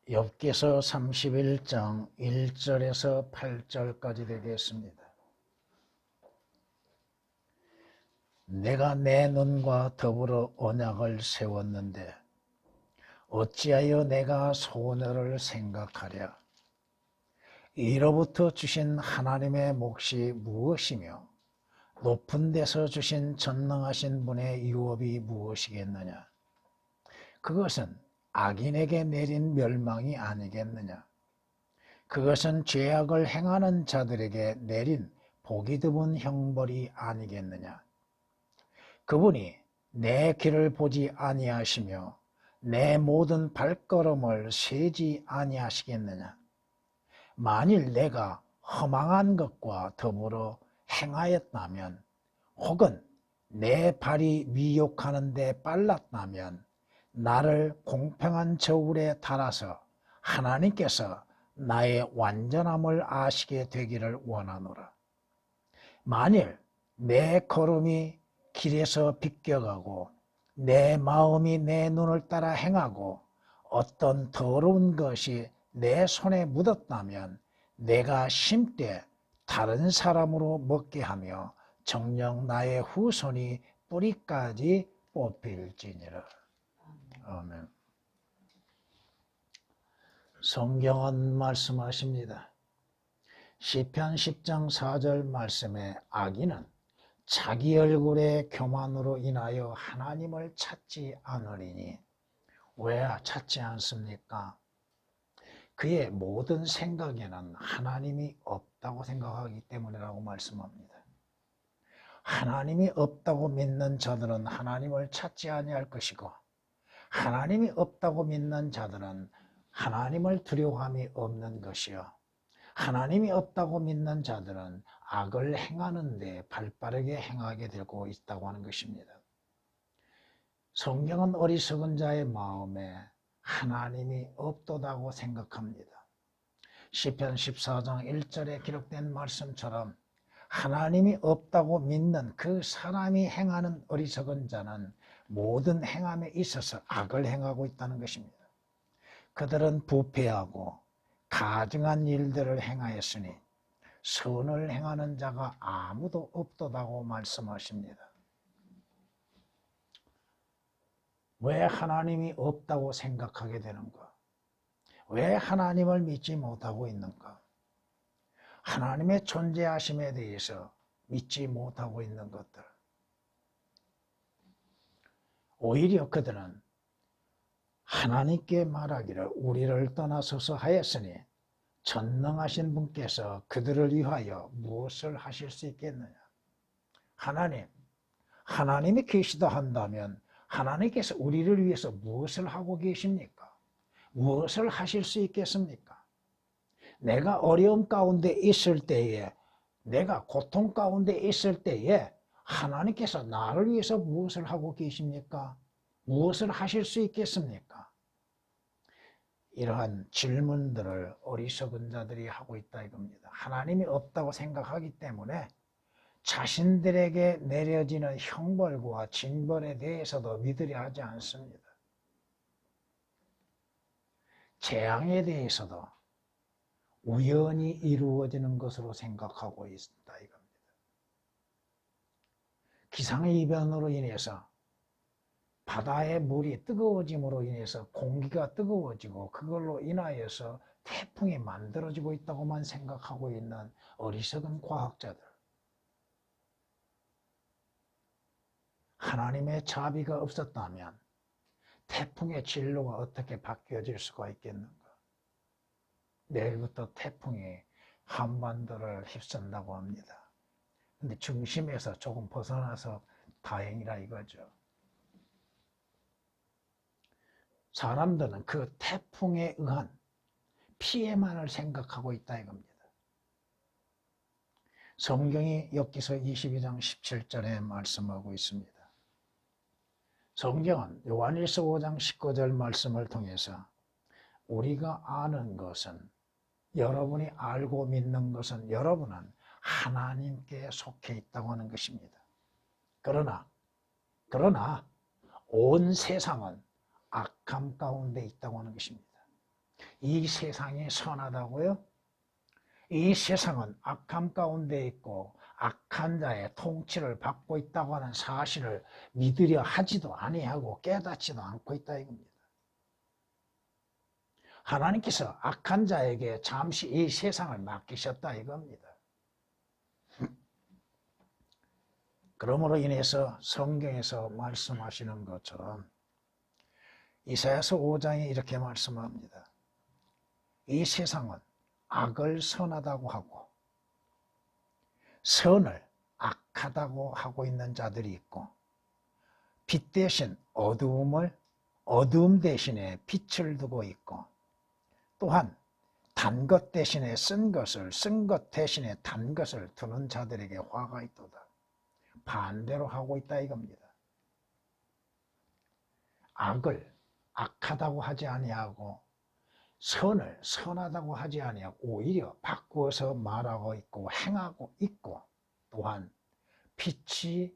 욥기서 31장 1절에서 8절까지 되겠습니다. 내가 내 눈과 더불어 언약을 세웠는데 어찌하여 내가 소원을 생각하랴. 이로부터 주신 하나님의 몫이 무엇이며 높은 데서 주신 전능하신 분의 유업이 무엇이겠느냐. 그것은 악인에게 내린 멸망이 아니겠느냐. 그것은 죄악을 행하는 자들에게 내린 복이 드문 형벌이 아니겠느냐. 그분이 내 길을 보지 아니하시며 내 모든 발걸음을 세지 아니하시겠느냐. 만일 내가 허망한 것과 더불어 행하였다면 혹은 내 발이 미혹하는 데 빨랐다면 나를 공평한 저울에 달아서 하나님께서 나의 완전함을 아시게 되기를 원하노라. 만일 내 걸음이 길에서 비껴가고 내 마음이 내 눈을 따라 행하고 어떤 더러운 것이 내 손에 묻었다면 내가 심되 다른 사람으로 먹게 하며 정녕 나의 후손이 뿌리까지 뽑힐지니라. 아멘. 성경은 말씀하십니다. 시편 10장 4절 말씀에 악인은 자기 얼굴의 교만으로 인하여 하나님을 찾지 않으리니. 왜 찾지 않습니까? 그의 모든 생각에는 하나님이 없다고 생각하기 때문이라고 말씀합니다. 하나님이 없다고 믿는 자들은 하나님을 찾지 아니할 것이고, 하나님이 없다고 믿는 자들은 하나님을 두려워함이 없는 것이요, 하나님이 없다고 믿는 자들은 악을 행하는데 발빠르게 행하게 되고 있다고 하는 것입니다. 성경은 어리석은 자의 마음에 하나님이 없도다고 생각합니다. 시편 14장 1절에 기록된 말씀처럼 하나님이 없다고 믿는 그 사람이 행하는 어리석은 자는 모든 행함에 있어서 악을 행하고 있다는 것입니다. 그들은 부패하고 가증한 일들을 행하였으니 선을 행하는 자가 아무도 없도다고 말씀하십니다. 왜 하나님이 없다고 생각하게 되는가? 왜 하나님을 믿지 못하고 있는가? 하나님의 존재하심에 대해서 믿지 못하고 있는 것들. 오히려 그들은 하나님께 말하기를 우리를 떠나소서 하였으니 전능하신 분께서 그들을 위하여 무엇을 하실 수 있겠느냐. 하나님이 계시다 한다면 하나님께서 우리를 위해서 무엇을 하고 계십니까? 무엇을 하실 수 있겠습니까? 내가 어려움 가운데 있을 때에, 내가 고통 가운데 있을 때에 하나님께서 나를 위해서 무엇을 하고 계십니까? 무엇을 하실 수 있겠습니까? 이러한 질문들을 어리석은 자들이 하고 있다 이겁니다. 하나님이 없다고 생각하기 때문에 자신들에게 내려지는 형벌과 징벌에 대해서도 믿으려 하지 않습니다. 재앙에 대해서도 우연히 이루어지는 것으로 생각하고 있다 이겁니다. 기상이변으로 인해서 바다의 물이 뜨거워짐으로 인해서 공기가 뜨거워지고 그걸로 인하여서 태풍이 만들어지고 있다고만 생각하고 있는 어리석은 과학자들. 하나님의 자비가 없었다면 태풍의 진로가 어떻게 바뀌어질 수가 있겠는가? 내일부터 태풍이 한반도를 휩쓴다고 합니다. 근데 중심에서 조금 벗어나서 다행이라 이거죠. 사람들은 그 태풍에 의한 피해만을 생각하고 있다 이겁니다. 성경이 욥기서 22장 17절에 말씀하고 있습니다. 성경은 요한일서 5장 19절 말씀을 통해서 우리가 아는 것은, 여러분이 알고 믿는 것은 여러분은 하나님께 속해 있다고 하는 것입니다. 그러나 온 세상은 악함 가운데 있다고 하는 것입니다. 이 세상이 선하다고요? 이 세상은 악함 가운데 있고 악한 자의 통치를 받고 있다고 하는 사실을 믿으려 하지도 아니하고 깨닫지도 않고 있다 이겁니다. 하나님께서 악한 자에게 잠시 이 세상을 맡기셨다 이겁니다. 그러므로 인해서 성경에서 말씀하시는 것처럼 이사야서 5장에 이렇게 말씀합니다. 이 세상은 악을 선하다고 하고 선을 악하다고 하고 있는 자들이 있고 빛 대신 어두움 대신에 빛을 두고 있고 또한 단 것 대신에 쓴 것 대신에 단 것을 두는 자들에게 화가 있도다. 반대로 하고 있다 이겁니다. 악을 악하다고 하지 아니하고 선을 선하다고 하지 아니하고 오히려 바꾸어서 말하고 있고 행하고 있고 또한 빛이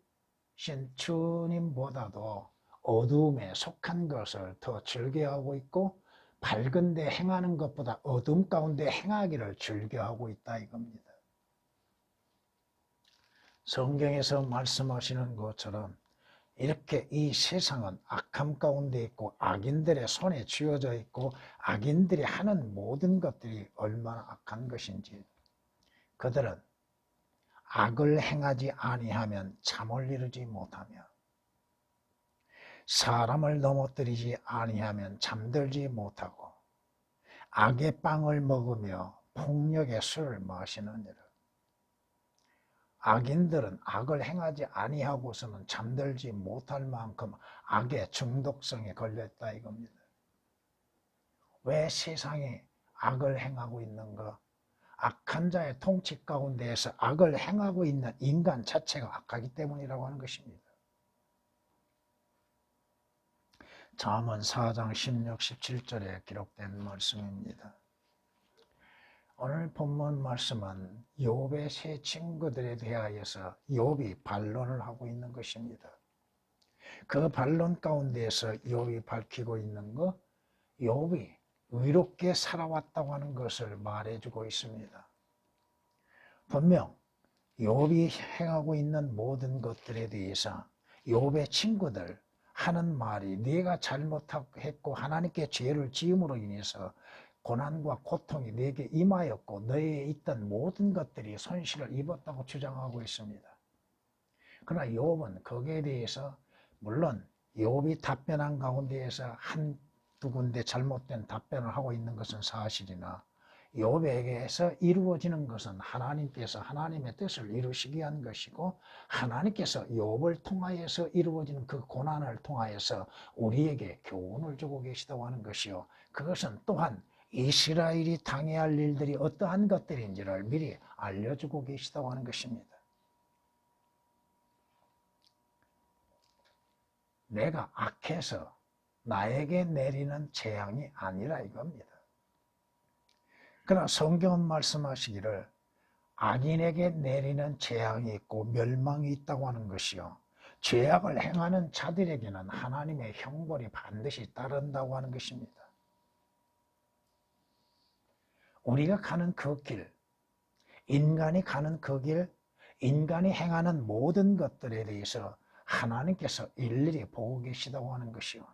신 주님보다도 어두움에 속한 것을 더 즐겨하고 있고 밝은데 행하는 것보다 어둠 가운데 행하기를 즐겨하고 있다 이겁니다. 성경에서 말씀하시는 것처럼 이렇게 이 세상은 악함 가운데 있고 악인들의 손에 쥐어져 있고 악인들이 하는 모든 것들이 얼마나 악한 것인지 그들은 악을 행하지 아니하면 잠을 이루지 못하며 사람을 넘어뜨리지 아니하면 잠들지 못하고 악의 빵을 먹으며 폭력의 술을 마시느니라. 악인들은 악을 행하지 아니하고서는 잠들지 못할 만큼 악의 중독성에 걸렸다 이겁니다. 왜 세상에 악을 행하고 있는가? 악한 자의 통치 가운데에서 악을 행하고 있는 인간 자체가 악하기 때문이라고 하는 것입니다. 잠언 4장 16, 17절에 기록된 말씀입니다. 오늘 본문 말씀은 욥의 세 친구들에 대하여서 욥이 반론을 하고 있는 것입니다. 그 반론 가운데에서 욥이 밝히고 있는 것, 욥이 의롭게 살아왔다고 하는 것을 말해주고 있습니다. 분명 욥이 행하고 있는 모든 것들에 대해서 욥의 친구들 하는 말이 네가 잘못했고 하나님께 죄를 지음으로 인해서 고난과 고통이 네게 임하였고 너에 있던 모든 것들이 손실을 입었다고 주장하고 있습니다. 그러나 욥은 거기에 대해서 물론 욥이 답변한 가운데에서 한두 군데 잘못된 답변을 하고 있는 것은 사실이나 욥에게서 이루어지는 것은 하나님께서 하나님의 뜻을 이루시기 위한 것이고 하나님께서 욥을 통하여서 이루어지는 그 고난을 통하여서 우리에게 교훈을 주고 계시다고 하는 것이요. 그것은 또한 이스라엘이 당해야 할 일들이 어떠한 것들인지를 미리 알려주고 계시다고 하는 것입니다. 내가 악해서 나에게 내리는 재앙이 아니라 이겁니다. 그러나 성경은 말씀하시기를 악인에게 내리는 재앙이 있고 멸망이 있다고 하는 것이요. 죄악을 행하는 자들에게는 하나님의 형벌이 반드시 따른다고 하는 것입니다. 우리가 가는 그 길, 인간이 가는 그 길, 인간이 행하는 모든 것들에 대해서 하나님께서 일일이 보고 계시다고 하는 것이요.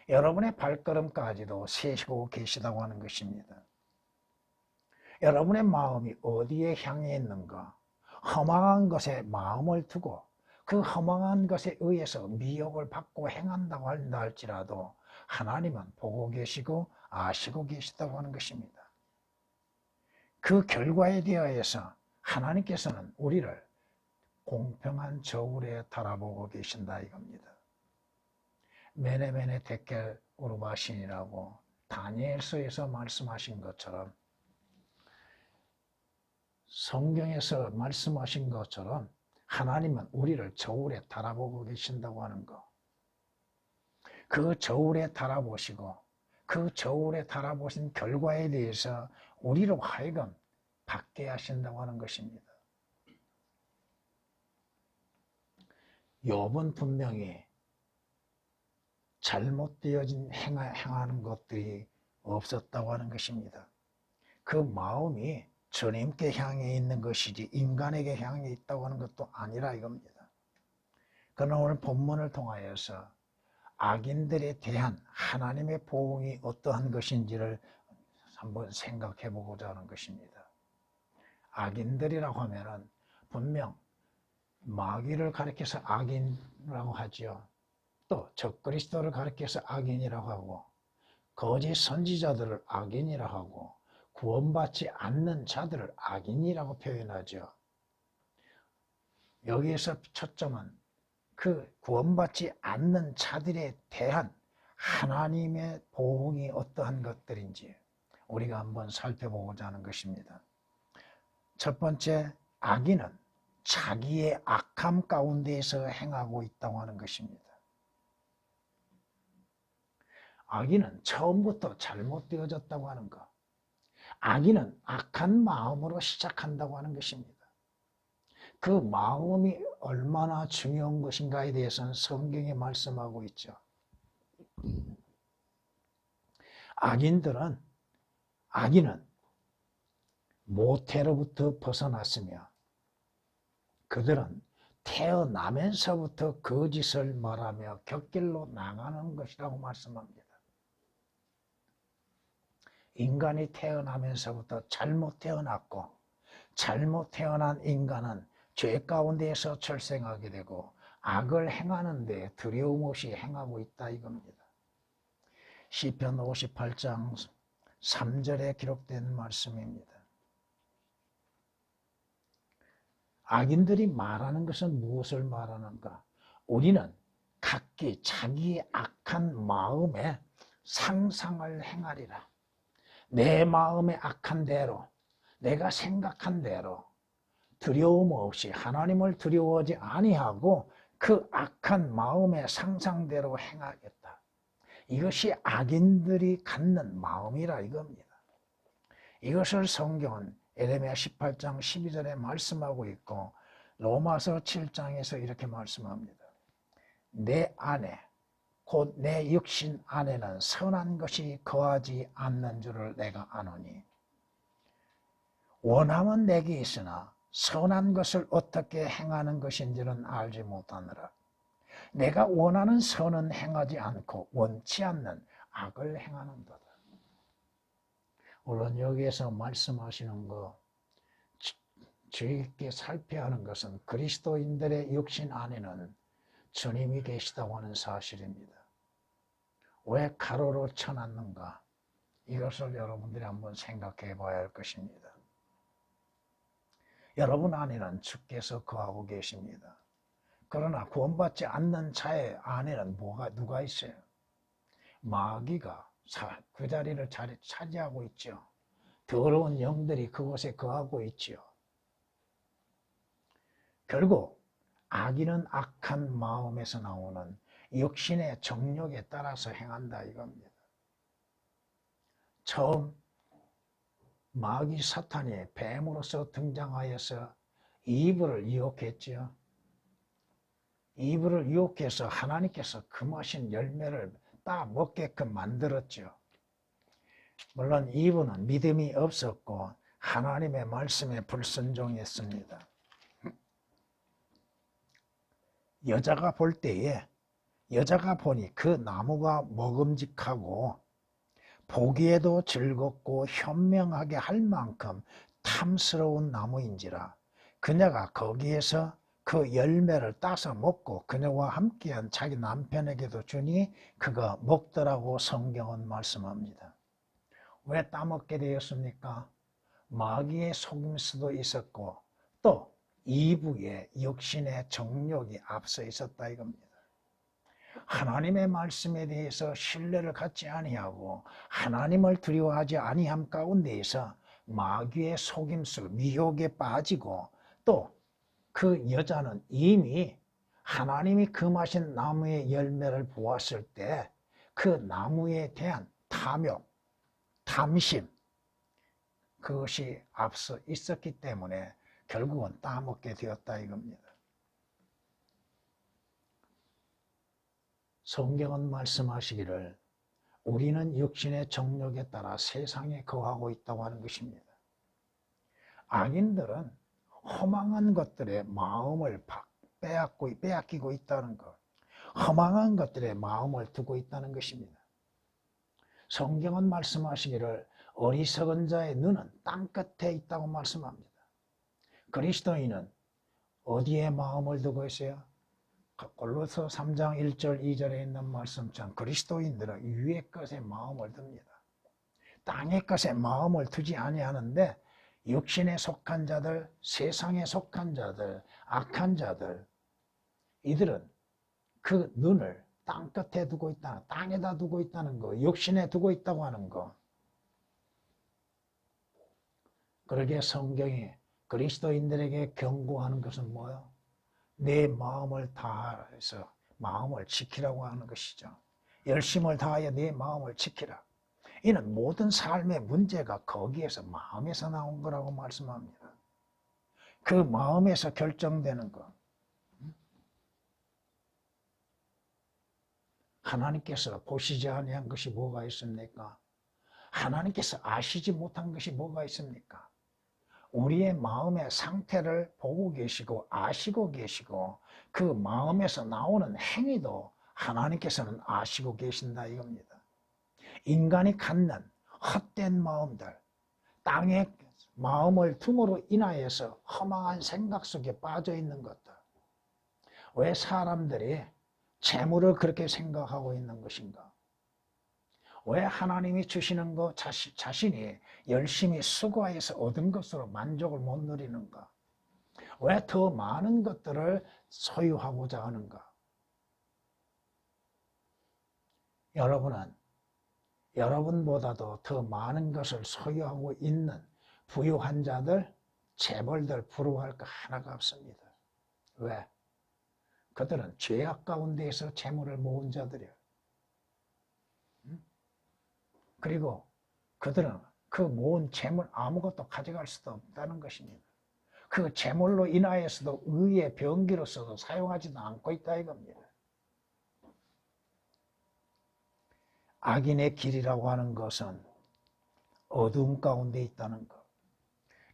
여러분의 발걸음까지도 세시고 계시다고 하는 것입니다. 여러분의 마음이 어디에 향해 있는가? 허망한 것에 마음을 두고 그 허망한 것에 의해서 미혹을 받고 행한다고 한다 할지라도 하나님은 보고 계시고 아시고 계시다고 하는 것입니다. 그 결과에 대하여서 하나님께서는 우리를 공평한 저울에 달아보고 계신다 이겁니다. 메네메네 데켈 우르바신이라고 다니엘서에서 말씀하신 것처럼 성경에서 말씀하신 것처럼 하나님은 우리를 저울에 달아보고 계신다고 하는 것. 그 저울에 달아보시고 그 저울에 달아보신 결과에 대해서 우리로 하여금 받게 하신다고 하는 것입니다. 욥은 분명히 잘못되어진 행하는 것들이 없었다고 하는 것입니다. 그 마음이 주님께 향해 있는 것이지 인간에게 향해 있다고 하는 것도 아니라 이겁니다. 그러나 오늘 본문을 통하여서 악인들에 대한 하나님의 보응이 어떠한 것인지를 한번 생각해 보고자 하는 것입니다. 악인들이라고 하면은 분명 마귀를 가리켜서 악인이라고 하지요. 또 적그리스도를 가리켜서 악인이라고 하고 거짓 선지자들을 악인이라고 하고 구원받지 않는 자들을 악인이라고 표현하죠. 여기에서 초점은 그 구원받지 않는 자들에 대한 하나님의 보응이 어떠한 것들인지 우리가 한번 살펴보고자 하는 것입니다. 첫 번째, 악인은 자기의 악함 가운데에서 행하고 있다고 하는 것입니다. 악인은 처음부터 잘못되어졌다고 하는 것. 악인은 악한 마음으로 시작한다고 하는 것입니다. 그 마음이 얼마나 중요한 것인가에 대해서는 성경이 말씀하고 있죠. 악인은 모태로부터 벗어났으며 그들은 태어나면서부터 거짓을 말하며 곁길로 나가는 것이라고 말씀합니다. 인간이 태어나면서부터 잘못 태어났고 잘못 태어난 인간은 죄 가운데에서 출생하게 되고 악을 행하는 데 두려움 없이 행하고 있다 이겁니다. 시편 58장 3절에 기록된 말씀입니다. 악인들이 말하는 것은 무엇을 말하는가? 우리는 각기 자기의 악한 마음에 상상을 행하리라. 내 마음의 악한 대로, 내가 생각한 대로 두려움 없이 하나님을 두려워하지 아니하고 그 악한 마음의 상상대로 행하겠다. 이것이 악인들이 갖는 마음이라 이겁니다. 이것을 성경은 에레미야 18장 12절에 말씀하고 있고 로마서 7장에서 이렇게 말씀합니다. 내 안에 곧 내 육신 안에는 선한 것이 거하지 않는 줄을 내가 아노니 원함은 내게 있으나 선한 것을 어떻게 행하는 것인지는 알지 못하느라 내가 원하는 선은 행하지 않고 원치 않는 악을 행하는도다. 물론 여기에서 말씀하시는 거 주의 깊게 살펴야 하는 것은 그리스도인들의 육신 안에는 주님이 계시다고 하는 사실입니다. 왜 가로로 쳐놨는가? 이것을 여러분들이 한번 생각해 봐야 할 것입니다. 여러분 안에는 주께서 거하고 계십니다. 그러나 구원받지 않는 자의 안에는 누가 있어요? 마귀가 그 자리를 차지하고 있죠. 더러운 영들이 그곳에 거하고 있죠. 결국 악인은 악한 마음에서 나오는 육신의 정욕에 따라서 행한다 이겁니다. 처음 마귀 사탄이 뱀으로서 등장하여서 이브를 유혹했지요. 이브를 유혹해서 하나님께서 금하신 열매를 따 먹게끔 만들었죠. 물론 이브는 믿음이 없었고 하나님의 말씀에 불순종했습니다. 여자가 볼 때에 여자가 보니 그 나무가 먹음직하고 보기에도 즐겁고 현명하게 할 만큼 탐스러운 나무인지라 그녀가 거기에서 그 열매를 따서 먹고 그녀와 함께한 자기 남편에게도 주니 그가 먹더라고 성경은 말씀합니다. 왜 따먹게 되었습니까? 마귀의 속임수도 있었고 또 이브의 육신의 정욕이 앞서 있었다 이겁니다. 하나님의 말씀에 대해서 신뢰를 갖지 아니하고 하나님을 두려워하지 아니함 가운데에서 마귀의 속임수, 미혹에 빠지고 또 그 여자는 이미 하나님이 금하신 나무의 열매를 보았을 때 그 나무에 대한 탐욕, 탐심 그것이 앞서 있었기 때문에 결국은 따먹게 되었다 이겁니다. 성경은 말씀하시기를 우리는 육신의 정욕에 따라 세상에 거하고 있다고 하는 것입니다. 악인들은 허망한 것들에 마음을 빼앗기고 있다는 것, 허망한 것들에 마음을 두고 있다는 것입니다. 성경은 말씀하시기를 어리석은 자의 눈은 땅끝에 있다고 말씀합니다. 그리스도인은 어디에 마음을 두고 있어요? 골로새 3장 1절 2절에 있는 말씀처럼 그리스도인들은 위의 것에 마음을 둡니다. 땅의 것에 마음을 두지 아니하는데 육신에 속한 자들, 세상에 속한 자들, 악한 자들, 이들은 그 눈을 땅끝에 두고 있다, 땅에다 두고 있다는 거, 육신에 두고 있다고 하는 거. 그러기에 성경이 그리스도인들에게 경고하는 것은 뭐예요? 내 마음을 다해서 마음을 지키라고 하는 것이죠. 열심을 다하여 내 마음을 지키라. 이는 모든 삶의 문제가 거기에서 마음에서 나온 거라고 말씀합니다. 그 마음에서 결정되는 것. 하나님께서 보시지 아니한 것이 뭐가 있습니까? 하나님께서 아시지 못한 것이 뭐가 있습니까? 우리의 마음의 상태를 보고 계시고 아시고 계시고 그 마음에서 나오는 행위도 하나님께서는 아시고 계신다 이겁니다. 인간이 갖는 헛된 마음들, 땅에 마음을 둠으로 인하여서 허망한 생각 속에 빠져 있는 것들. 왜 사람들이 재물을 그렇게 생각하고 있는 것인가? 왜 하나님이 주시는 것 자신이 열심히 수고해서 얻은 것으로 만족을 못 누리는가? 왜 더 많은 것들을 소유하고자 하는가? 여러분은 여러분보다도 더 많은 것을 소유하고 있는 부유한 자들, 재벌들 부러워할 거 하나가 없습니다. 왜? 그들은 죄악 가운데에서 재물을 모은 자들이에요. 그리고 그들은 그 모은 재물 아무것도 가져갈 수도 없다는 것입니다. 그 재물로 인하여서도 의의 병기로서도 사용하지도 않고 있다 이겁니다. 악인의 길이라고 하는 것은 어두움 가운데 있다는 것.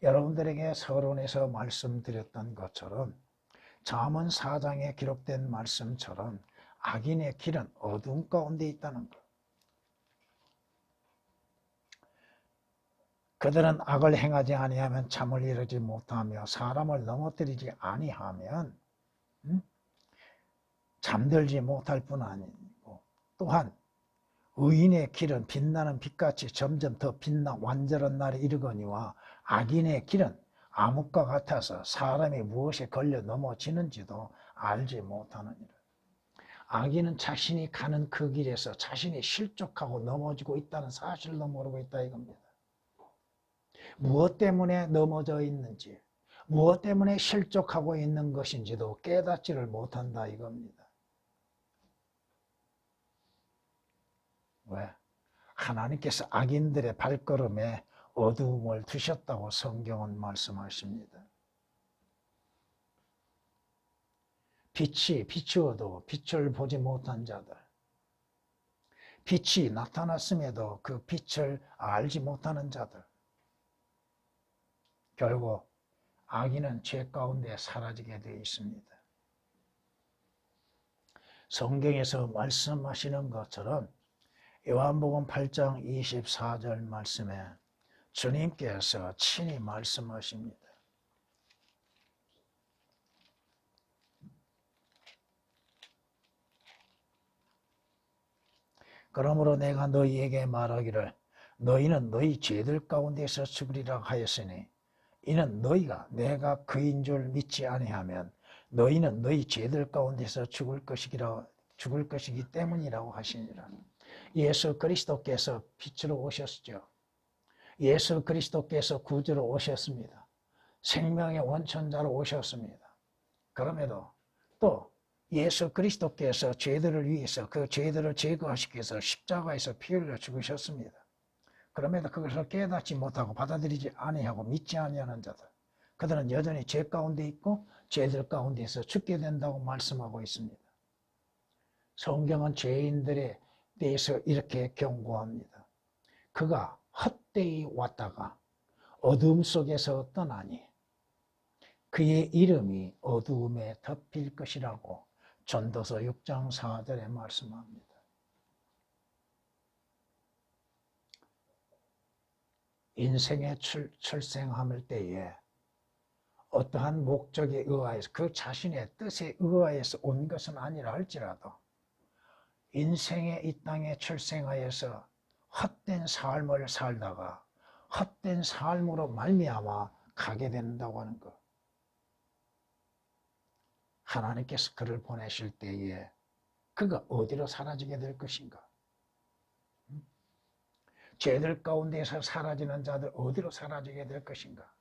여러분들에게 서론에서 말씀드렸던 것처럼 잠언 4장에 기록된 말씀처럼 악인의 길은 어두움 가운데 있다는 것. 그들은 악을 행하지 아니하면 잠을 이루지 못하며 사람을 넘어뜨리지 아니하면 잠들지 못할 뿐 아니고 또한 의인의 길은 빛나는 빛같이 점점 더 빛나 완전한 날에 이르거니와 악인의 길은 암흑과 같아서 사람이 무엇에 걸려 넘어지는지도 알지 못하느니라. 악인은 자신이 가는 그 길에서 자신이 실족하고 넘어지고 있다는 사실도 모르고 있다 이겁니다. 무엇 때문에 넘어져 있는지, 무엇 때문에 실족하고 있는 것인지도 깨닫지를 못한다 이겁니다. 왜? 하나님께서 악인들의 발걸음에 어두움을 두셨다고 성경은 말씀하십니다. 빛이 비추어도 빛을 보지 못한 자들, 빛이 나타났음에도 그 빛을 알지 못하는 자들, 결국 악인은 죄 가운데 사라지게 되어 있습니다. 성경에서 말씀하시는 것처럼 요한복음 8장 24절 말씀에 주님께서 친히 말씀하십니다. 그러므로 내가 너희에게 말하기를 너희는 너희 죄들 가운데서 죽으리라 하였으니 이는 너희가 내가 그인 줄 믿지 아니하면 너희는 너희 죄들 가운데서 죽을 것이기 때문이라고 하시니라. 예수 그리스도께서 빛으로 오셨죠. 예수 그리스도께서 구주로 오셨습니다. 생명의 원천자로 오셨습니다. 그럼에도 또 예수 그리스도께서 죄들을 위해서 그 죄들을 제거하시기 위해서 십자가에서 피 흘려 죽으셨습니다. 그럼에도 그것을 깨닫지 못하고 받아들이지 아니하고 믿지 아니하는 자들, 그들은 여전히 죄 가운데 있고 죄들 가운데서 죽게 된다고 말씀하고 있습니다. 성경은 죄인들의 대해서 이렇게 경고합니다. 그가 헛되이 왔다가 어둠 속에서 떠나니 그의 이름이 어두움에 덮일 것이라고 전도서 6장 4절에 말씀합니다. 인생의 출생함을 때에 어떠한 목적에 의하여서 그 자신의 뜻에 의하여서 온 것은 아니라 할지라도 인생의 이 땅에 출생하여서 헛된 삶을 살다가 헛된 삶으로 말미암아 가게 된다고 하는 것. 하나님께서 그를 보내실 때에 그가 어디로 사라지게 될 것인가? 죄들 가운데서 사라지는 자들 어디로 사라지게 될 것인가?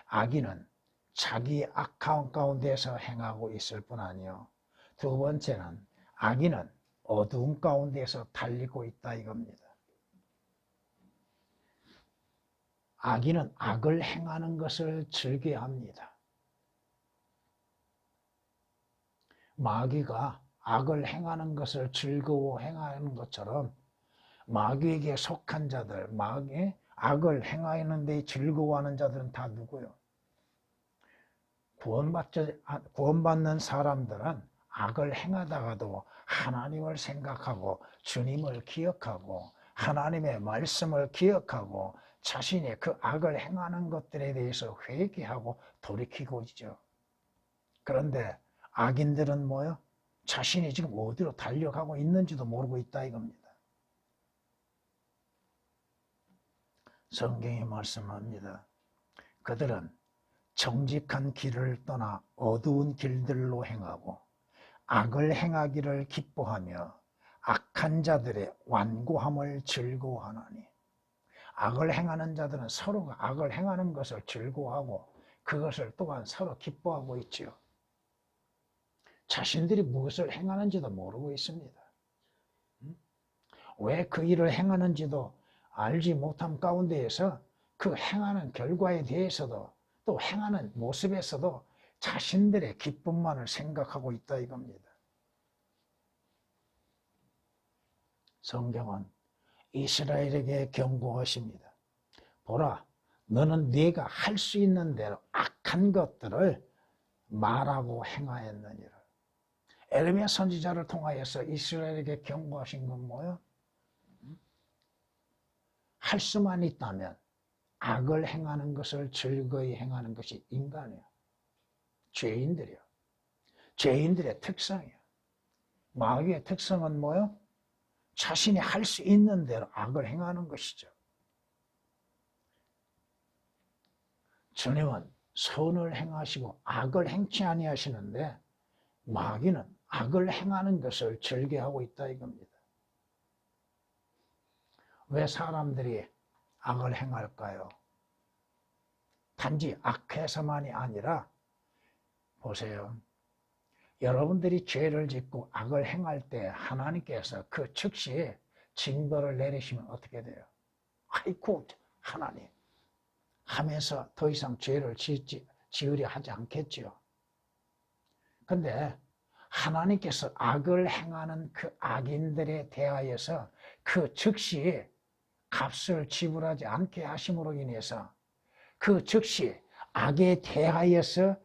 악인은 자기 악한 가운데서 행하고 있을 뿐 아니요. 두 번째는 악인은 어두운 가운데서 달리고 있다 이겁니다. 악인은 악을 행하는 것을 즐겨합니다. 마귀가 악을 행하는 것을 즐거워 행하는 것처럼 마귀에게 속한 자들, 마귀의 악을 행하는 데 즐거워하는 자들은 다 누구요? 구원받는 사람들은 악을 행하다가도 하나님을 생각하고 주님을 기억하고 하나님의 말씀을 기억하고 자신의 그 악을 행하는 것들에 대해서 회개하고 돌이키고 있죠. 그런데 악인들은 뭐요? 자신이 지금 어디로 달려가고 있는지도 모르고 있다 이겁니다. 성경이 말씀합니다. 그들은 정직한 길을 떠나 어두운 길들로 행하고 악을 행하기를 기뻐하며 악한 자들의 완고함을 즐거워하나니. 악을 행하는 자들은 서로가 악을 행하는 것을 즐거워하고 그것을 또한 서로 기뻐하고 있지요. 자신들이 무엇을 행하는지도 모르고 있습니다. 왜 그 일을 행하는지도 알지 못함 가운데에서 그 행하는 결과에 대해서도 또 행하는 모습에서도 자신들의 기쁨만을 생각하고 있다 이겁니다. 성경은 이스라엘에게 경고하십니다. 보라, 너는 네가 할 수 있는 대로 악한 것들을 말하고 행하였느니라. 에레미야 선지자를 통하여서 이스라엘에게 경고하신 건 뭐예요? 할 수만 있다면 악을 행하는 것을 즐거이 행하는 것이 인간이에요. 죄인들이요. 죄인들의 특성이에요. 마귀의 특성은 뭐예요? 자신이 할 수 있는 대로 악을 행하는 것이죠. 주님은 선을 행하시고 악을 행치 아니하시는데 마귀는 악을 행하는 것을 즐겨하고 있다 이겁니다. 왜 사람들이 악을 행할까요? 단지 악해서만이 아니라 보세요. 여러분들이 죄를 짓고 악을 행할 때 하나님께서 그 즉시 징벌을 내리시면 어떻게 돼요? 아이고 하나님 하면서 더 이상 죄를 지으려 하지 않겠지요. 근데 하나님께서 악을 행하는 그 악인들에 대하여서 그 즉시 값을 지불하지 않게 하심으로 인해서 그 즉시 악에 대하여서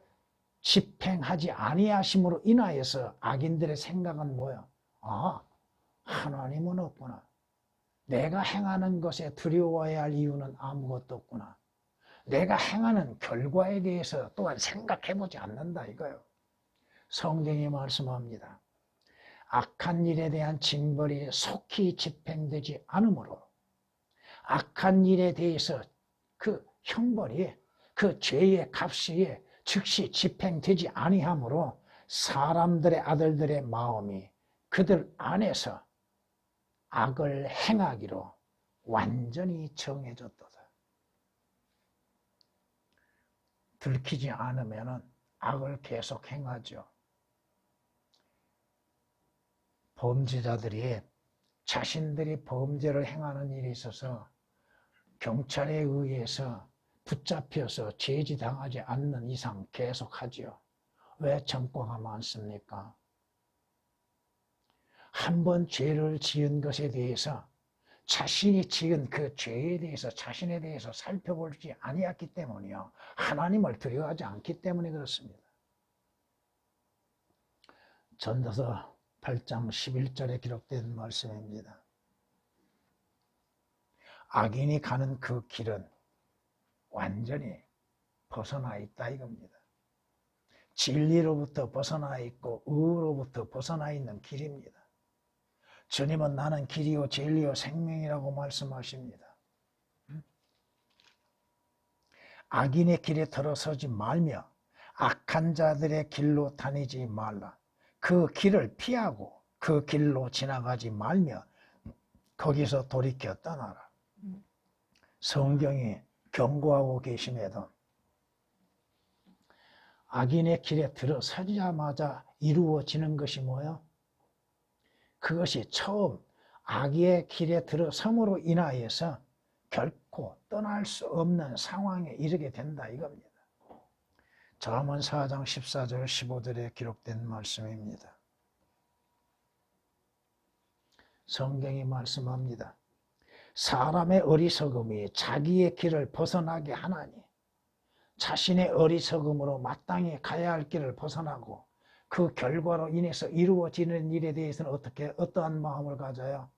집행하지 아니하심으로 인하여서 악인들의 생각은 뭐야? 아, 하나님은 없구나. 내가 행하는 것에 두려워해야 할 이유는 아무것도 없구나. 내가 행하는 결과에 대해서 또한 생각해보지 않는다 이거예요. 성경이 말씀합니다. 악한 일에 대한 징벌이 속히 집행되지 않으므로 악한 일에 대해서 그 형벌이 그 죄의 값이 즉시 집행되지 아니하므로 사람들의 아들들의 마음이 그들 안에서 악을 행하기로 완전히 정해졌도다. 들키지 않으면 악을 계속 행하죠. 범죄자들이 자신들이 범죄를 행하는 일이 있어서 경찰에 의해서 붙잡혀서 제지당하지 않는 이상 계속하지요. 왜 전과가 많습니까? 한 번 죄를 지은 것에 대해서 자신이 지은 그 죄에 대해서 자신에 대해서 살펴보지 아니했기 때문이요. 하나님을 두려워하지 않기 때문에 그렇습니다. 전도서 8장 11절에 기록된 말씀입니다. 악인이 가는 그 길은 완전히 벗어나 있다 이겁니다. 진리로부터 벗어나 있고 의로부터 벗어나 있는 길입니다. 주님은 나는 길이요 진리요 생명이라고 말씀하십니다. 악인의 길에 들어서지 말며 악한 자들의 길로 다니지 말라. 그 길을 피하고 그 길로 지나가지 말며 거기서 돌이켜 떠나라. 성경이 경고하고 계심에도 악인의 길에 들어서자마자 이루어지는 것이 뭐예요? 그것이 처음 악의 길에 들어섬으로 인하여서 결코 떠날 수 없는 상황에 이르게 된다 이겁니다. 잠언 4장 14절 15절에 기록된 말씀입니다. 성경이 말씀합니다. 사람의 어리석음이 자기의 길을 벗어나게 하나니 자신의 어리석음으로 마땅히 가야 할 길을 벗어나고 그 결과로 인해서 이루어지는 일에 대해서는 어떠한 마음을 가져요?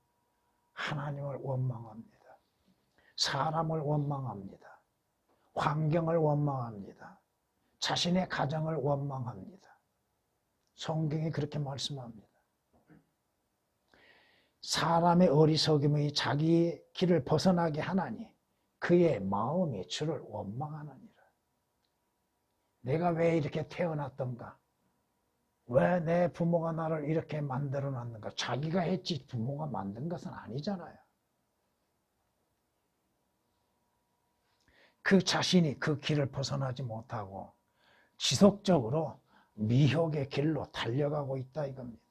하나님을 원망합니다. 사람을 원망합니다. 환경을 원망합니다. 자신의 가정을 원망합니다. 성경이 그렇게 말씀합니다. 사람의 어리석음이 자기 길을 벗어나게 하나니 그의 마음이 주를 원망하느니라. 내가 왜 이렇게 태어났던가? 왜 내 부모가 나를 이렇게 만들어 놨는가? 자기가 했지 부모가 만든 것은 아니잖아요. 그 자신이 그 길을 벗어나지 못하고 지속적으로 미혹의 길로 달려가고 있다 이겁니다.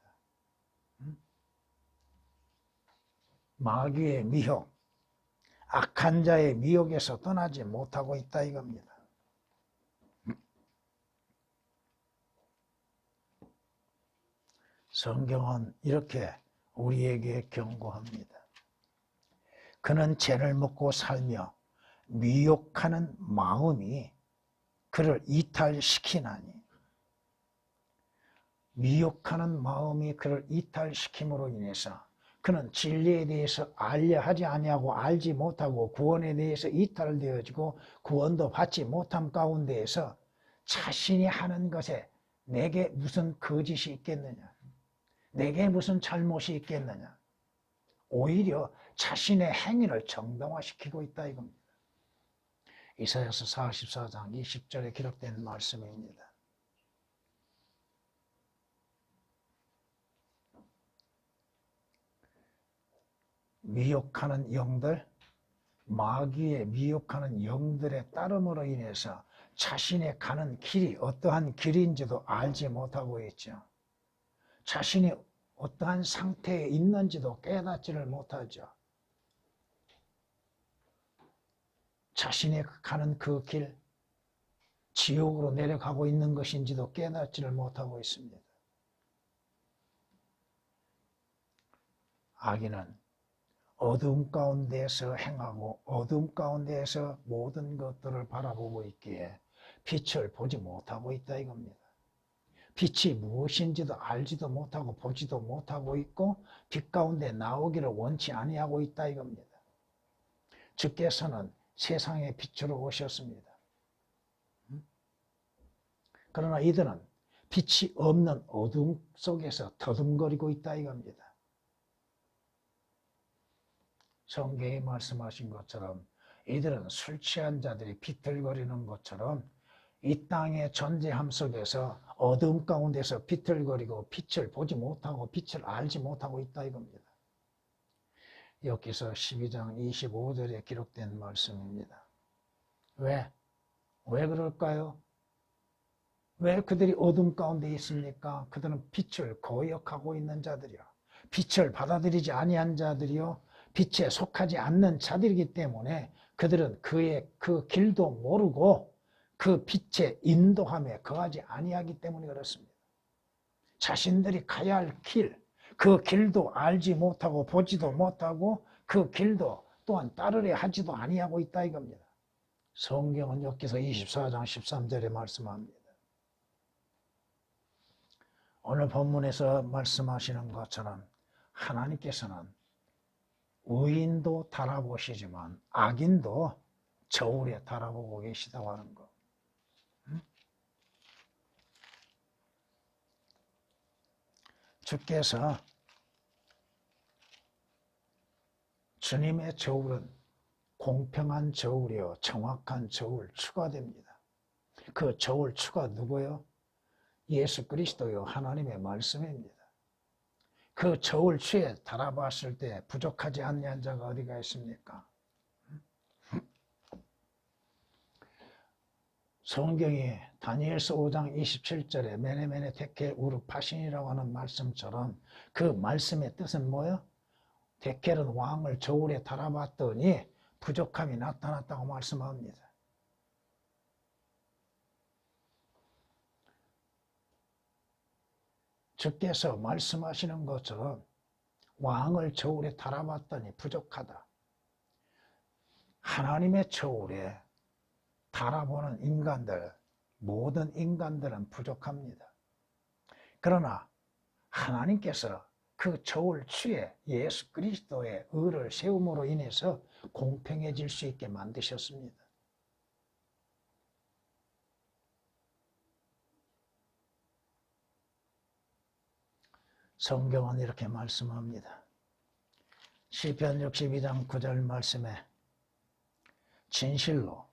마귀의 미혹, 악한 자의 미혹에서 떠나지 못하고 있다 이겁니다. 성경은 이렇게 우리에게 경고합니다. 그는 죄를 먹고 살며 미혹하는 마음이 그를 이탈시키나니 미혹하는 마음이 그를 이탈시킴으로 인해서 그는 진리에 대해서 알려 하지 아니하고 알지 못하고 구원에 대해서 이탈되어지고 구원도 받지 못함 가운데에서 자신이 하는 것에 내게 무슨 거짓이 있겠느냐, 내게 무슨 잘못이 있겠느냐, 오히려 자신의 행위를 정당화시키고 있다 이겁니다. 이사야서 44장 20절에 기록된 말씀입니다. 미혹하는 영들, 마귀의 미혹하는 영들의 따름으로 인해서 자신의 가는 길이 어떠한 길인지도 알지 못하고 있죠. 자신이 어떠한 상태에 있는지도 깨닫지를 못하죠. 자신이 가는 그 길, 지옥으로 내려가고 있는 것인지도 깨닫지를 못하고 있습니다. 악인은 어둠 가운데서 행하고 어둠 가운데서 모든 것들을 바라보고 있기에 빛을 보지 못하고 있다 이겁니다. 빛이 무엇인지도 알지도 못하고 보지도 못하고 있고 빛 가운데 나오기를 원치 아니하고 있다 이겁니다. 주께서는 세상의 빛으로 오셨습니다. 그러나 이들은 빛이 없는 어둠 속에서 더듬거리고 있다 이겁니다. 성경이 말씀하신 것처럼 이들은 술 취한 자들이 비틀거리는 것처럼 이 땅의 존재함 속에서 어둠 가운데서 비틀거리고 빛을 보지 못하고 빛을 알지 못하고 있다 이겁니다. 여기서 12장 25절에 기록된 말씀입니다. 왜 그럴까요? 왜 그들이 어둠 가운데 있습니까? 그들은 빛을 거역하고 있는 자들이요, 빛을 받아들이지 아니한 자들이요, 빛에 속하지 않는 자들이기 때문에 그들은 그의 그 길도 모르고 그 빛의 인도함에 거하지 아니하기 때문에 그렇습니다. 자신들이 가야 할 길, 그 길도 알지 못하고 보지도 못하고 그 길도 또한 따르려 하지도 아니하고 있다 이겁니다. 성경은 욥기서 24장 13절에 말씀합니다. 오늘 본문에서 말씀하시는 것처럼 하나님께서는 의인도 달아보시지만 악인도 저울에 달아보고 계시다고 하는 것. 주께서 주님의 저울은 공평한 저울이요 정확한 저울 추가됩니다. 그 저울 추가 누구요? 예수 그리스도요 하나님의 말씀입니다. 그 저울 추에 달아봤을 때 부족하지 않는 자가 어디가 있습니까? 성경이 다니엘서 5장 27절에 메네메네 테켈 우르파신이라고 하는 말씀처럼 그 말씀의 뜻은 뭐예요? 데켈은 왕을 저울에 달아봤더니 부족함이 나타났다고 말씀합니다. 주께서 말씀하시는 것처럼 왕을 저울에 달아봤더니 부족하다. 하나님의 저울에 달아보는 인간들, 모든 인간들은 부족합니다. 그러나 하나님께서 그 저울 추에 예수 그리스도의 의를 세움으로 인해서 공평해질 수 있게 만드셨습니다. 성경은 이렇게 말씀합니다. 시편 62장 9절 말씀에 진실로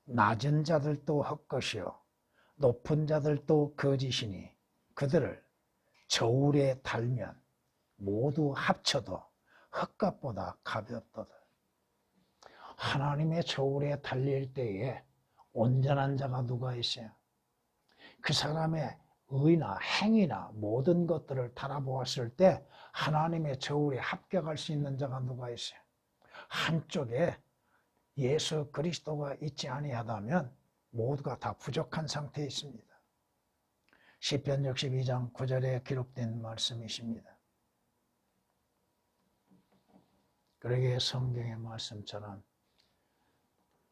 낮은 자들도 헛것이요 높은 자들도 거짓이니 그들을 저울에 달면 모두 합쳐도 흙값보다 가볍도다. 하나님의 저울에 달릴 때에 온전한 자가 누가 있어요? 그 사람의 의나 행위나 모든 것들을 달아보았을 때 하나님의 저울에 합격할 수 있는 자가 누가 있어요? 한쪽에 예수 그리스도가 있지 아니하다면 모두가 다 부족한 상태에 있습니다. 시편 62장 9절에 기록된 말씀이십니다. 그러기에 성경의 말씀처럼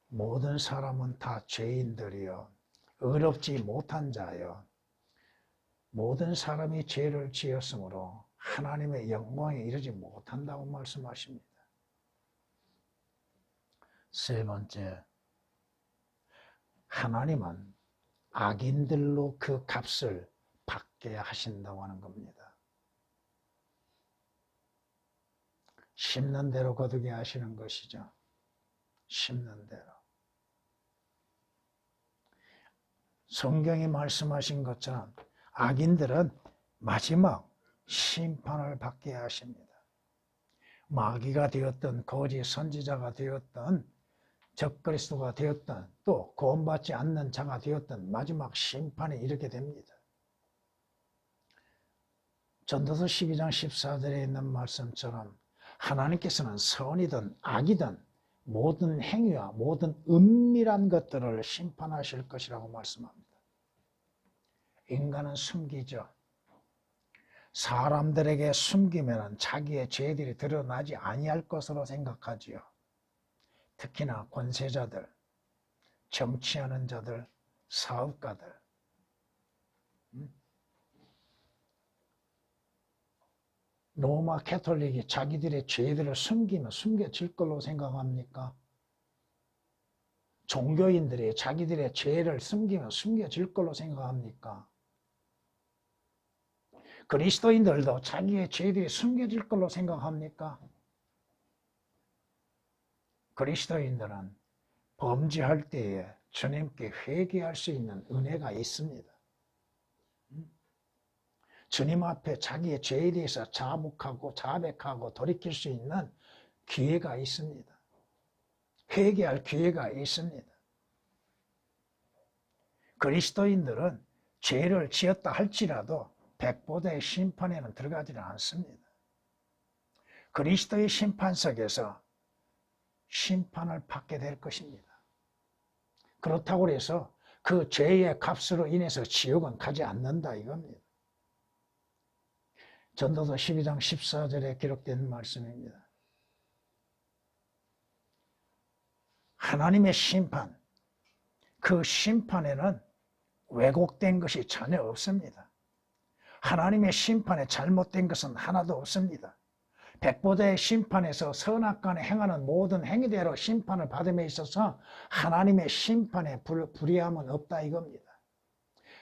모든 사람은 다 죄인들이요 의롭지 못한 자요 모든 사람이 죄를 지었으므로 하나님의 영광에 이르지 못한다고 말씀하십니다. 세 번째, 하나님은 악인들로 그 값을 받게 하신다고 하는 겁니다. 심는 대로 거두게 하시는 것이죠. 심는 대로. 성경이 말씀하신 것처럼 악인들은 마지막 심판을 받게 하십니다. 마귀가 되었던 거짓 선지자가 되었던 적그리스도가 되었던 또 구원받지 않는 자가 되었던 마지막 심판에 이르게 됩니다. 전도서 12장 14절에 있는 말씀처럼 하나님께서는 선이든 악이든 모든 행위와 모든 은밀한 것들을 심판하실 것이라고 말씀합니다. 인간은 숨기죠. 사람들에게 숨기면 자기의 죄들이 드러나지 아니할 것으로 생각하지요. 특히나 권세자들, 정치하는 자들, 사업가들. 로마 캐톨릭이 자기들의 죄들을 숨기면 숨겨질 걸로 생각합니까? 종교인들이 자기들의 죄를 숨기면 숨겨질 걸로 생각합니까? 그리스도인들도 자기의 죄들이 숨겨질 걸로 생각합니까? 그리스도인들은 범죄할 때에 주님께 회개할 수 있는 은혜가 있습니다. 주님 앞에 자기의 죄에 대해서 자복하고 자백하고 돌이킬 수 있는 기회가 있습니다. 회개할 기회가 있습니다. 그리스도인들은 죄를 지었다 할지라도 백보대의 심판에는 들어가지는 않습니다. 그리스도의 심판석에서 심판을 받게 될 것입니다. 그렇다고 해서 그 죄의 값으로 인해서 지옥은 가지 않는다 이겁니다. 전도서 12장 14절에 기록된 말씀입니다. 하나님의 심판, 그 심판에는 왜곡된 것이 전혀 없습니다. 하나님의 심판에 잘못된 것은 하나도 없습니다. 백보자의 심판에서 선악간에 행하는 모든 행위대로 심판을 받음에 있어서 하나님의 심판에 불의함은 없다 이겁니다.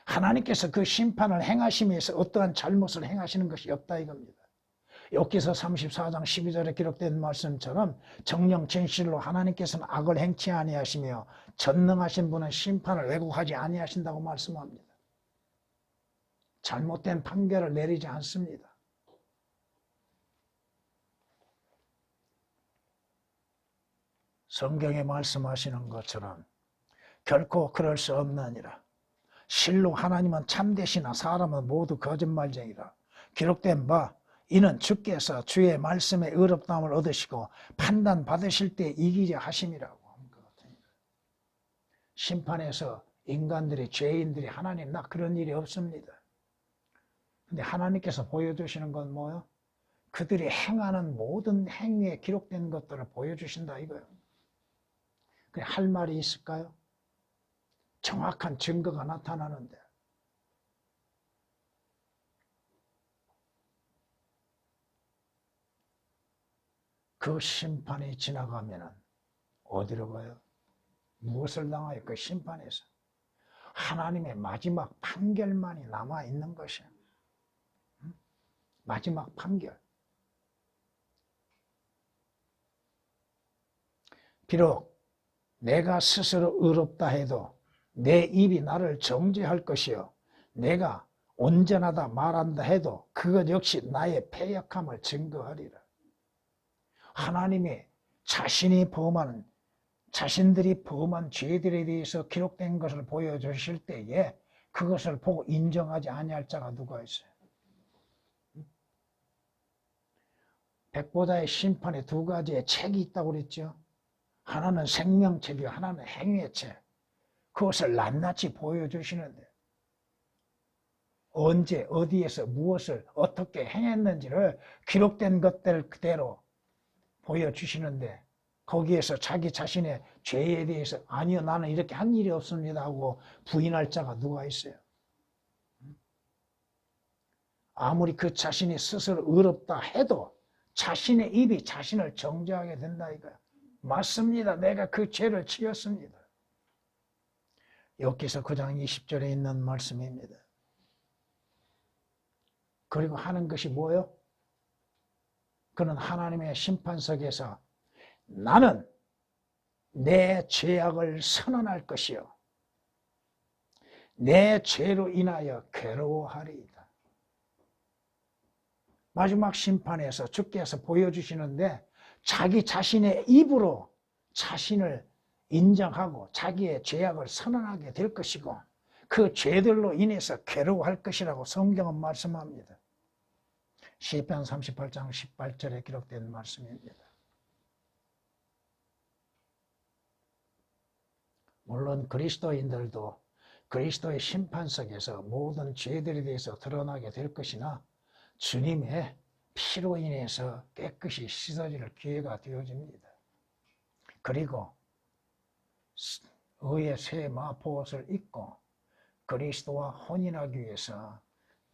하나님께서 그 심판을 행하심에서 어떠한 잘못을 행하시는 것이 없다 이겁니다. 욥기서 34장 12절에 기록된 말씀처럼 정령 진실로 하나님께서는 악을 행치 아니하시며 전능하신 분은 심판을 왜곡하지 아니하신다고 말씀합니다. 잘못된 판결을 내리지 않습니다. 성경에 말씀하시는 것처럼 결코 그럴 수 없느니라. 실로 하나님은 참되시나 사람은 모두 거짓말쟁이라. 기록된 바 이는 주께서 주의 말씀에 의롭다함을 얻으시고 판단 받으실 때 이기려 하심이라고 하는 것 같습니다. 심판에서 인간들이 죄인들이 하나님 나 그런 일이 없습니다. 근데 하나님께서 보여주시는 건 뭐예요? 그들이 행하는 모든 행위에 기록된 것들을 보여주신다 이거예요. 할 말이 있을까요? 정확한 증거가 나타나는데 그 심판이 지나가면은 어디로 가요? 무엇을 당하여 그 심판에서 하나님의 마지막 판결만이 남아있는 것이야. 마지막 판결. 비록 내가 스스로 의롭다 해도 내 입이 나를 정죄할 것이요 내가 온전하다 말한다 해도 그것 역시 나의 패역함을 증거하리라. 하나님이 자신들이 범한 죄들에 대해서 기록된 것을 보여주실 때에 그것을 보고 인정하지 아니할 자가 누가 있어요? 백보자의 심판에 두 가지의 책이 있다고 그랬죠. 하나는 생명책이고 하나는 행위의 책. 그것을 낱낱이 보여주시는데 언제 어디에서 무엇을 어떻게 행했는지를 기록된 것들 그대로 보여주시는데 거기에서 자기 자신의 죄에 대해서 아니요 나는 이렇게 한 일이 없습니다 하고 부인할 자가 누가 있어요? 아무리 그 자신이 스스로 의롭다 해도 자신의 입이 자신을 정죄하게 된다 이거야. 맞습니다. 내가 그 죄를 지었습니다. 욥기서 9장 20절에 있는 말씀입니다. 그리고 하는 것이 뭐예요? 그는 하나님의 심판석에서 나는 내 죄악을 선언할 것이요 내 죄로 인하여 괴로워하리이다. 마지막 심판에서 주께서 보여주시는데 자기 자신의 입으로 자신을 인정하고 자기의 죄악을 선언하게 될 것이고 그 죄들로 인해서 괴로워할 것이라고 성경은 말씀합니다. 시편 38장 18절에 기록된 말씀입니다. 물론 그리스도인들도 그리스도의 심판석에서 모든 죄들에 대해서 드러나게 될 것이나 주님의 피로 인해서 깨끗이 씻어질 기회가 되어집니다. 그리고 의의 새 마포옷을 입고 그리스도와 혼인하기 위해서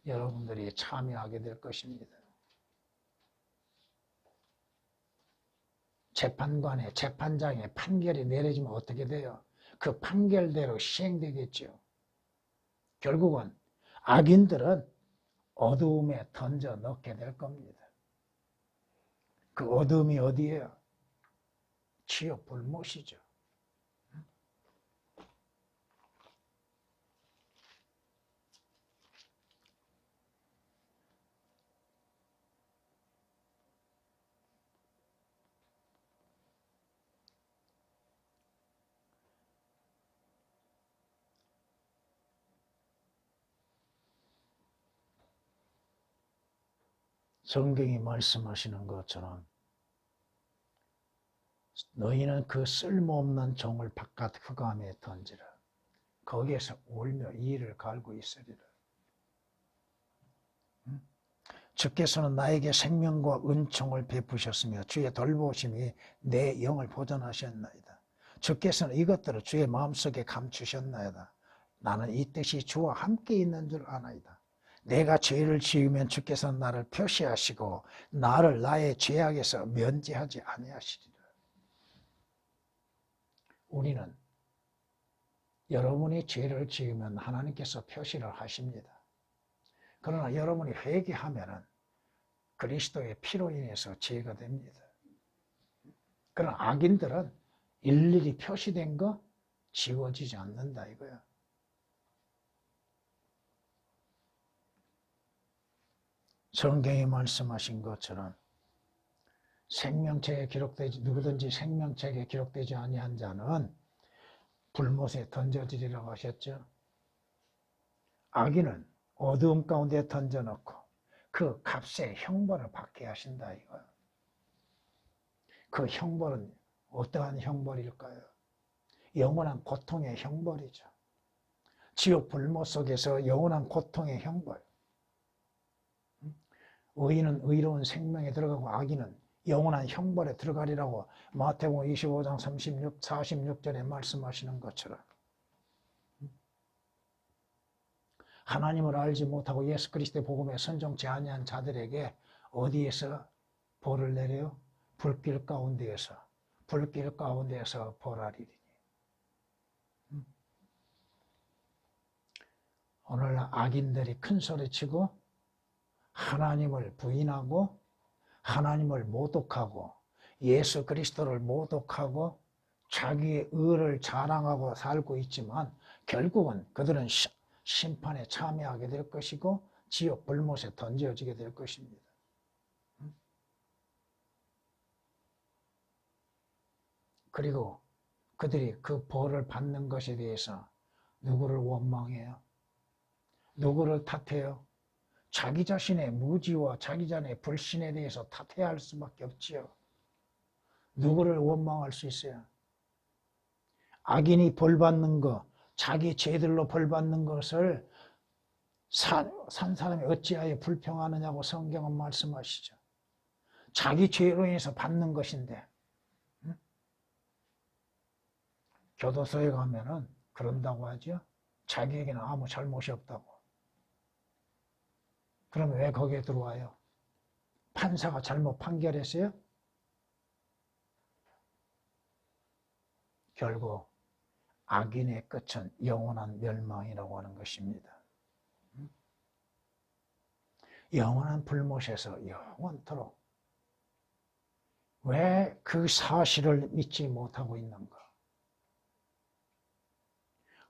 여러분들이 참여하게 될 것입니다. 재판관의 재판장의 판결이 내려지면 어떻게 돼요? 그 판결대로 시행되겠죠. 결국은 악인들은 어두움에 던져 넣게 될 겁니다. 그 어두움이 어디예요? 지옥 불못이죠. 성경이 말씀하시는 것처럼 너희는 그 쓸모없는 종을 바깥 흑암에 던지라. 거기에서 울며 이를 갈고 있으리라. 주께서는 나에게 생명과 은총을 베푸셨으며 주의 돌보심이 내 영을 보존하셨나이다. 주께서는 이것들을 주의 마음속에 감추셨나이다. 나는 이 뜻이 주와 함께 있는 줄 아나이다. 내가 죄를 지으면 주께서는 나를 표시하시고 나를 나의 죄악에서 면제하지 아니하시리라. 우리는 여러분이 죄를 지으면 하나님께서 표시를 하십니다. 그러나 여러분이 회개하면 그리스도의 피로 인해서 죄가 됩니다. 그러나 악인들은 일일이 표시된 거 지워지지 않는다 이거야. 성경이 말씀하신 것처럼 생명책에 기록되지 누구든지 생명책에 기록되지 아니한 자는 불못에 던져지리라고 하셨죠. 악인은 어두움 가운데 던져놓고 그 값의 형벌을 받게 하신다 이거야. 그 형벌은 어떠한 형벌일까요? 영원한 고통의 형벌이죠. 지옥 불못 속에서 영원한 고통의 형벌. 의인은 의로운 생명에 들어가고 악인은 영원한 형벌에 들어가리라고 마태복음 25장 46절에 말씀하시는 것처럼 하나님을 알지 못하고 예수 그리스도의 복음에 순종치 아니한 자들에게 어디에서 벌을 내려요? 불길 가운데에서 벌하리니. 오늘 악인들이 큰 소리치고 하나님을 부인하고 하나님을 모독하고 예수 그리스도를 모독하고 자기의 의를 자랑하고 살고 있지만 결국은 그들은 심판에 참여하게 될 것이고 지옥 불못에 던져지게 될 것입니다. 그리고 그들이 그 벌을 받는 것에 대해서 누구를 원망해요? 누구를 탓해요? 자기 자신의 무지와 자기 자신의 불신에 대해서 탓해야 할 수밖에 없지요. 누구를 원망할 수 있어요? 악인이 벌받는 것, 자기 죄들로 벌받는 것을 산 사람이 어찌하여 불평하느냐고 성경은 말씀하시죠. 자기 죄로 인해서 받는 것인데 교도소에 가면은 그런다고 하죠. 자기에게는 아무 잘못이 없다고. 그러면 왜 거기에 들어와요? 판사가 잘못 판결했어요? 결국 악인의 끝은 영원한 멸망이라고 하는 것입니다. 영원한 불못에서 영원토록 왜 그 사실을 믿지 못하고 있는가?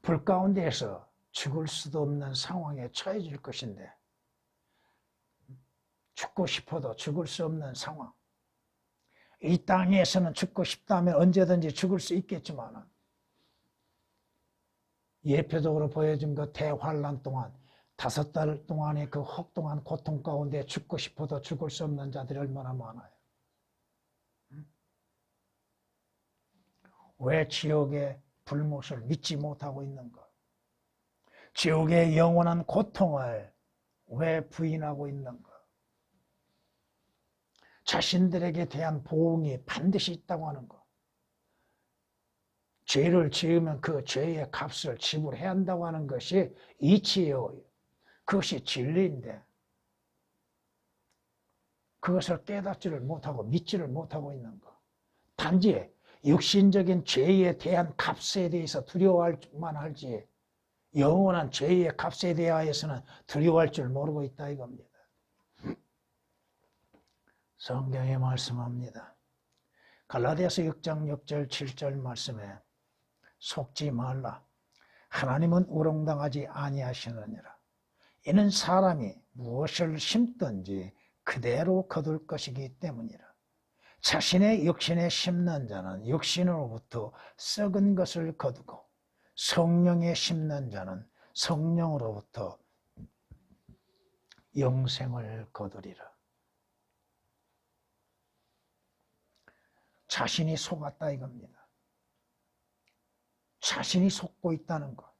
불 가운데에서 죽을 수도 없는 상황에 처해질 것인데 죽고 싶어도 죽을 수 없는 상황. 이 땅에서는 죽고 싶다면 언제든지 죽을 수 있겠지만 예표적으로 보여준 그 대환란 동안 5달 동안의 그 혹독한 고통 가운데 죽고 싶어도 죽을 수 없는 자들이 얼마나 많아요. 왜 지옥의 불못을 믿지 못하고 있는가? 지옥의 영원한 고통을 왜 부인하고 있는가? 자신들에게 대한 보응이 반드시 있다고 하는 것. 죄를 지으면 그 죄의 값을 지불해야 한다고 하는 것이 이치예요. 그것이 진리인데 그것을 깨닫지를 못하고 믿지를 못하고 있는 것. 단지 육신적인 죄에 대한 값에 대해서 두려워할 만 할지 영원한 죄의 값에 대하여서는 두려워할 줄 모르고 있다 이겁니다. 성경에 말씀합니다. 갈라디아서 6장 6절 7절 말씀에 속지 말라. 하나님은 우롱당하지 아니하시느니라. 이는 사람이 무엇을 심든지 그대로 거둘 것이기 때문이라. 자신의 육신에 심는 자는 육신으로부터 썩은 것을 거두고 성령에 심는 자는 성령으로부터 영생을 거두리라. 자신이 속았다 이겁니다. 자신이 속고 있다는 것.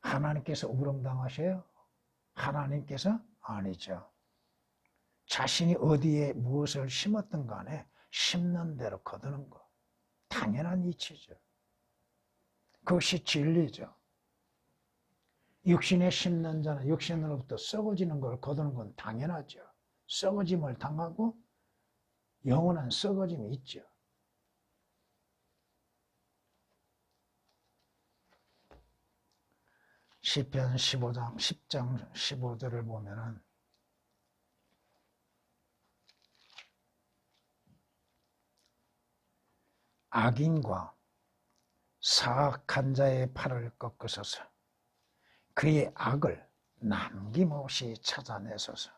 하나님께서 우롱당하셔요? 하나님께서 아니죠. 자신이 어디에 무엇을 심었든 간에 심는 대로 거두는 것. 당연한 이치죠. 그것이 진리죠. 육신에 심는 자는 육신으로부터 썩어지는 걸 거두는 건 당연하죠. 썩어짐을 당하고 영원한 썩어짐이 있죠. 시편 15장 10장 15절을 보면은 악인과 사악한 자의 팔을 꺾으소서. 그의 악을 남김없이 찾아내소서.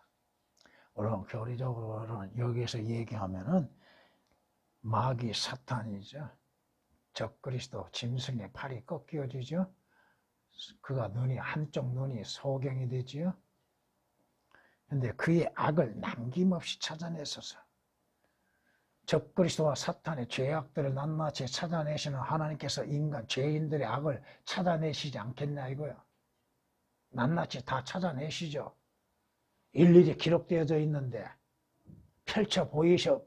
물론 교리적으로는 여기에서 얘기하면은 마귀 사탄이죠. 적그리스도 짐승의 팔이 꺾여지죠. 그가 한쪽 눈이 소경이 되지요. 그런데 그의 악을 남김없이 찾아내소서. 적그리스도와 사탄의 죄악들을 낱낱이 찾아내시는 하나님께서 죄인들의 악을 찾아내시지 않겠냐 이거야. 낱낱이 다 찾아내시죠. 일일이 기록되어져 있는데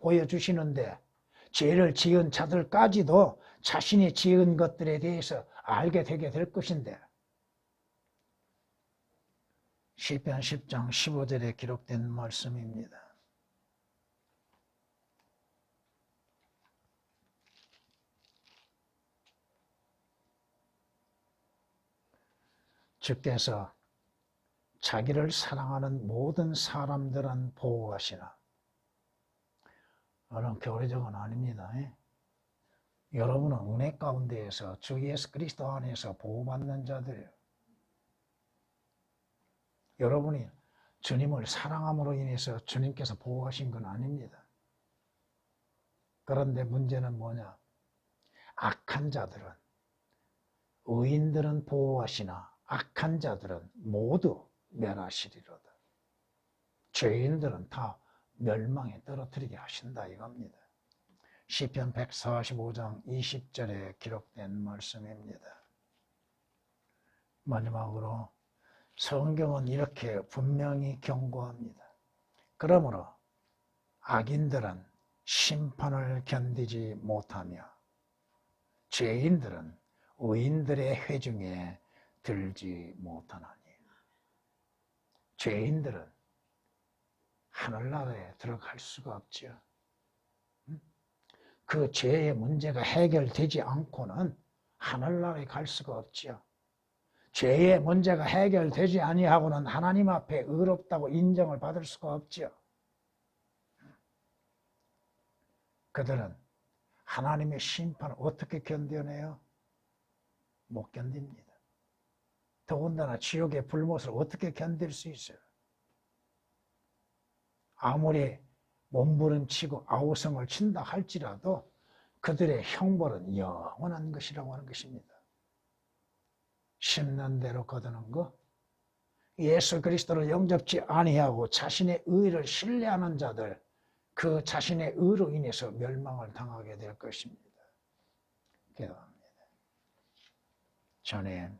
보여주시는데 죄를 지은 자들까지도 자신이 지은 것들에 대해서 알게 되게 될 것인데 시편 10장 15절에 기록된 말씀입니다. 주께서 자기를 사랑하는 모든 사람들은 보호하시나. 여러분 교리적은 아닙니다. 여러분은 은혜 가운데에서 주 예수 그리스도 안에서 보호받는 자들이에요. 여러분이 주님을 사랑함으로 인해서 주님께서 보호하신 건 아닙니다. 그런데 문제는 뭐냐? 악한 자들은, 의인들은 보호하시나 악한 자들은 모두 멸하시리로다. 죄인들은 다 멸망에 떨어뜨리게 하신다 이겁니다. 시편 145장 20절에 기록된 말씀입니다. 마지막으로 성경은 이렇게 분명히 경고합니다. 그러므로 악인들은 심판을 견디지 못하며 죄인들은 의인들의 회중에 들지 못하나니. 죄인들은 하늘나라에 들어갈 수가 없죠. 그 죄의 문제가 해결되지 않고는 하늘나라에 갈 수가 없죠. 죄의 문제가 해결되지 아니하고는 하나님 앞에 의롭다고 인정을 받을 수가 없죠. 그들은 하나님의 심판을 어떻게 견뎌내요? 못 견딥니다. 더군다나 지옥의 불못을 어떻게 견딜 수 있어요? 아무리 몸부림치고 아우성을 친다 할지라도 그들의 형벌은 영원한 것이라고 하는 것입니다. 심는 대로 거두는 것, 예수 그리스도를 영접지 아니하고 자신의 의를 신뢰하는 자들, 그 자신의 의로 인해서 멸망을 당하게 될 것입니다. 기도합니다. 전에